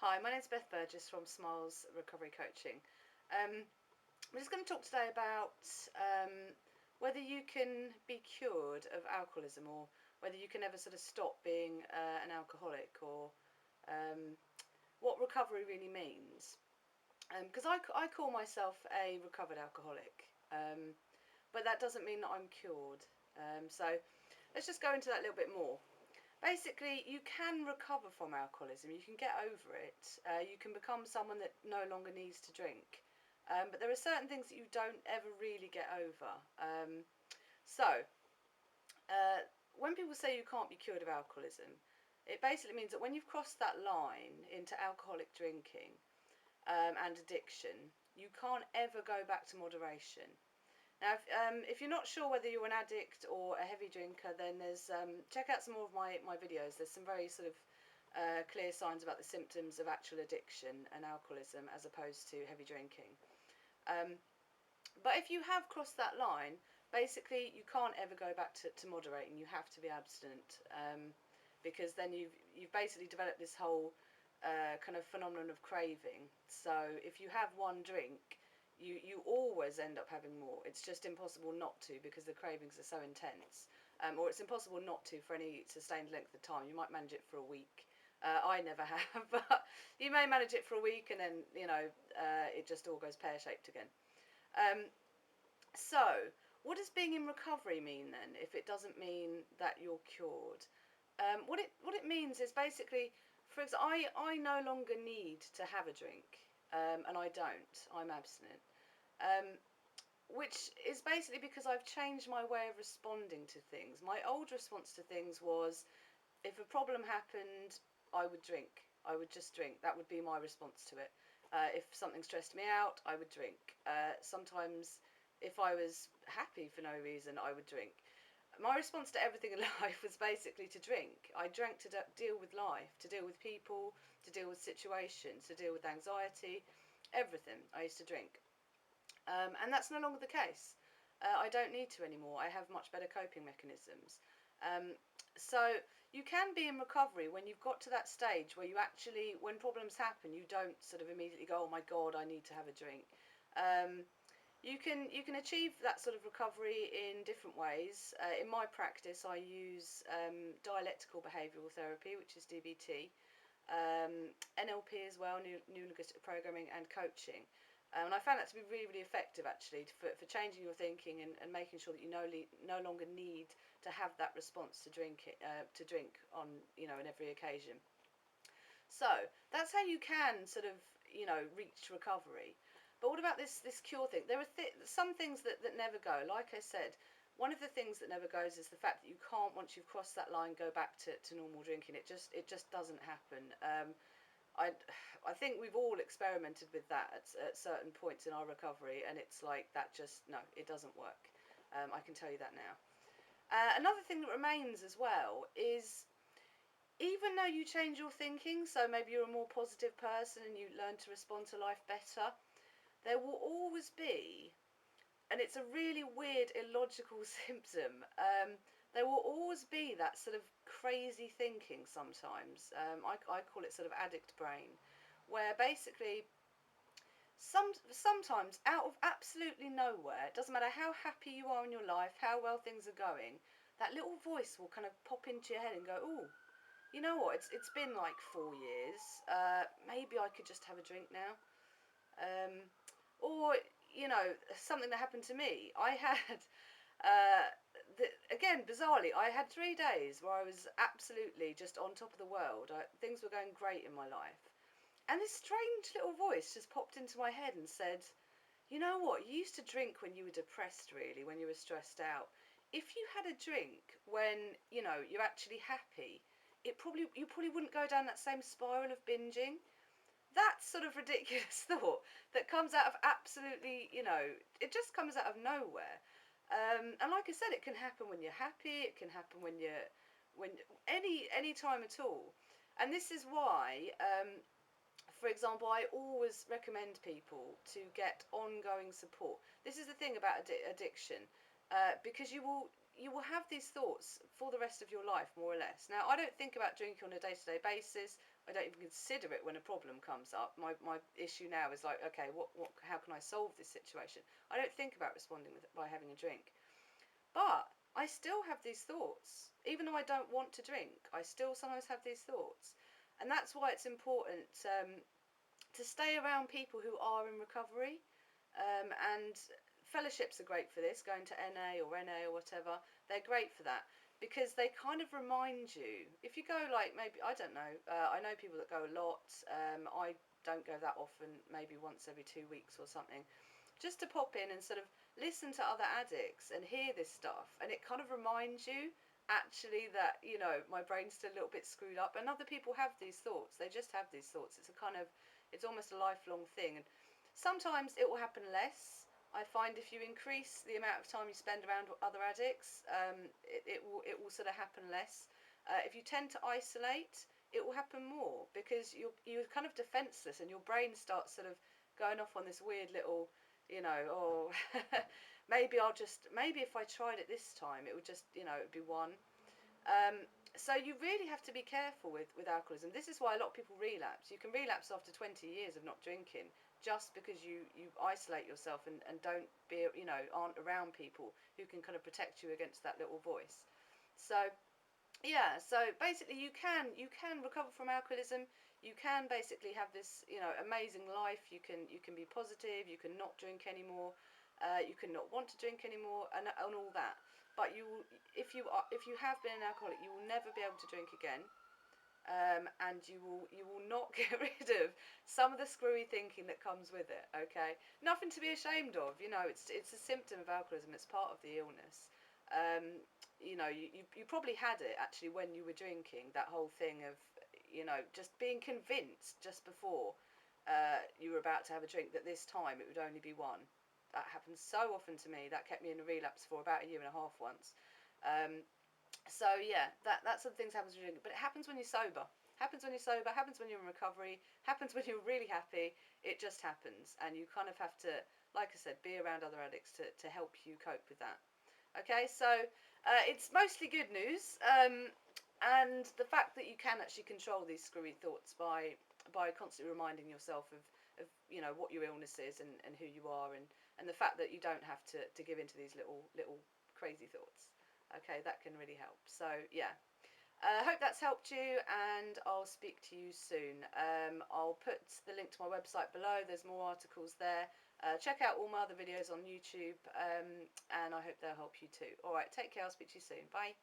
Hi, my name's Beth Burgess from Smiles Recovery Coaching. We're just going to talk today about whether you can be cured of alcoholism, or whether you can ever sort of stop being an alcoholic, or what recovery really means. Because I call myself a recovered alcoholic, but that doesn't mean that I'm cured. So let's just go into that a little bit more. Basically, you can recover from alcoholism. You can get over it. You can become someone that no longer needs to drink. But there are certain things that you don't ever really get over. So, uh, when people say you can't be cured of alcoholism, it basically means that when you've crossed that line into alcoholic drinking and addiction, you can't ever go back to moderation. Now, if you're not sure whether you're an addict or a heavy drinker, then there's check out some more of my videos. There's some very sort of clear signs about the symptoms of actual addiction and alcoholism as opposed to heavy drinking. But if you have crossed that line, basically you can't ever go back to moderating. You have to be abstinent, because then you've basically developed this whole kind of phenomenon of craving. So if you have one drink, you always end up having more. It's just impossible not to, because the cravings are so intense, or it's impossible not to for any sustained length of time. You might manage it for a week. I never have, but you may manage it for a week, and then it just all goes pear-shaped again. So, what does being in recovery mean then, if it doesn't mean that you're cured? What it means is basically, for example, I no longer need to have a drink, and I don't. I'm abstinent, um, which is basically because I've changed my way of responding to things. My old response to things was, if a problem happened, I would drink. I would just drink. That would be my response to it. If something stressed me out, I would drink. Sometimes, if I was happy for no reason, I would drink. My response to everything in life was basically to drink. I drank to deal with life, to deal with people, to deal with situations, to deal with anxiety, everything. I used to drink. And that's no longer the case. I don't need to anymore. I have much better coping mechanisms. Um, so you can be in recovery when you've got to that stage where you actually, when problems happen, you don't sort of immediately go, oh my God, I need to have a drink. You can achieve that sort of recovery in different ways. In my practice, I use dialectical behavioural therapy, which is DBT, NLP as well, New Linguistic Programming, and coaching. And I found that to be really, really effective, actually, for changing your thinking and making sure that you no longer need to have that response to drink on in every occasion. So that's how you can sort of reach recovery. But what about this cure thing? There are some things that never go. Like I said, one of the things that never goes is the fact that you can't, once you've crossed that line, go back to normal drinking. It just doesn't happen. I I think we've all experimented with that at certain points in our recovery, and it's like that just no, it doesn't work. I can tell you that now. Another thing that remains as well is, even though you change your thinking, so maybe you're a more positive person and you learn to respond to life better, there will always be, and it's a really weird, illogical symptom, there will always be that sort of crazy thinking sometimes. I call it sort of addict brain, where basically sometimes out of absolutely nowhere, it doesn't matter how happy you are in your life, how well things are going, that little voice will kind of pop into your head and go, oh, you know what, it's been like 4 years, maybe I could just have a drink now. Um, or, something that happened to me. I had, again, bizarrely, I had 3 days where I was absolutely just on top of the world. Things were going great in my life. And this strange little voice just popped into my head and said, you know what, you used to drink when you were depressed, really, when you were stressed out. If you had a drink when, you're actually happy, you probably wouldn't go down that same spiral of binging. That sort of ridiculous thought that comes out of absolutely, it just comes out of nowhere. And like I said, it can happen when you're happy. It can happen when any time at all. And this is why, for example, I always recommend people to get ongoing support. This is the thing about addiction, because you will have these thoughts for the rest of your life, more or less. Now, I don't think about drinking on a day-to-day basis. I don't even consider it when a problem comes up. My issue now is like, okay, how can I solve this situation? I don't think about responding by having a drink. But I still have these thoughts. Even though I don't want to drink, I still sometimes have these thoughts. And that's why it's important to stay around people who are in recovery. And fellowships are great for this, going to NA or NA or whatever. They're great for that because they kind of remind you. If you go, like, maybe, I don't know, I know people that go a lot. I don't go that often, maybe once every 2 weeks or something. Just to pop in and sort of listen to other addicts and hear this stuff. And it kind of reminds you actually that, you know, my brain's still a little bit screwed up. And other people have these thoughts. They just have these thoughts. It's a kind of, it's almost a lifelong thing. And sometimes it will happen less. I find if you increase the amount of time you spend around other addicts, it will sort of happen less. If you tend to isolate, it will happen more because you're kind of defenseless and your brain starts sort of going off on this weird little, you know, oh, maybe if I tried it this time, it would just, you know, it would be one. Um, so you really have to be careful with alcoholism. This is why a lot of people relapse. You can relapse after 20 years of not drinking just because you isolate yourself and don't be, you know, aren't around people who can kind of protect you against that little voice. So yeah, so basically you can recover from alcoholism. You can basically have this, you know, amazing life. You can be positive. You can not drink anymore. You can not want to drink anymore, and all that. But if you have been an alcoholic, you will never be able to drink again. And you will not get rid of some of the screwy thinking that comes with it. Okay, nothing to be ashamed of. You know, it's a symptom of alcoholism. It's part of the illness. Um, you know, you probably had it actually when you were drinking. That whole thing of, you know, just being convinced just before you were about to have a drink that this time it would only be one. That happened so often to me. That kept me in a relapse for about a year and a half once. Um, so yeah, that sort of things happens when you're drinking, but it happens when you're sober. Happens when you're sober. Happens when you're in recovery. Happens when you're really happy. It just happens, and you kind of have to, like I said, be around other addicts to help you cope with that. Okay, so it's mostly good news, and the fact that you can actually control these screwy thoughts by constantly reminding yourself of you know what your illness is and who you are and the fact that you don't have to give into these little crazy thoughts. Okay, that can really help. So yeah, I hope that's helped you, and I'll speak to you soon. I'll put the link to my website below. There's more articles there. Check out all my other videos on YouTube, and I hope they'll help you too. All right, take care. I'll speak to you soon. Bye.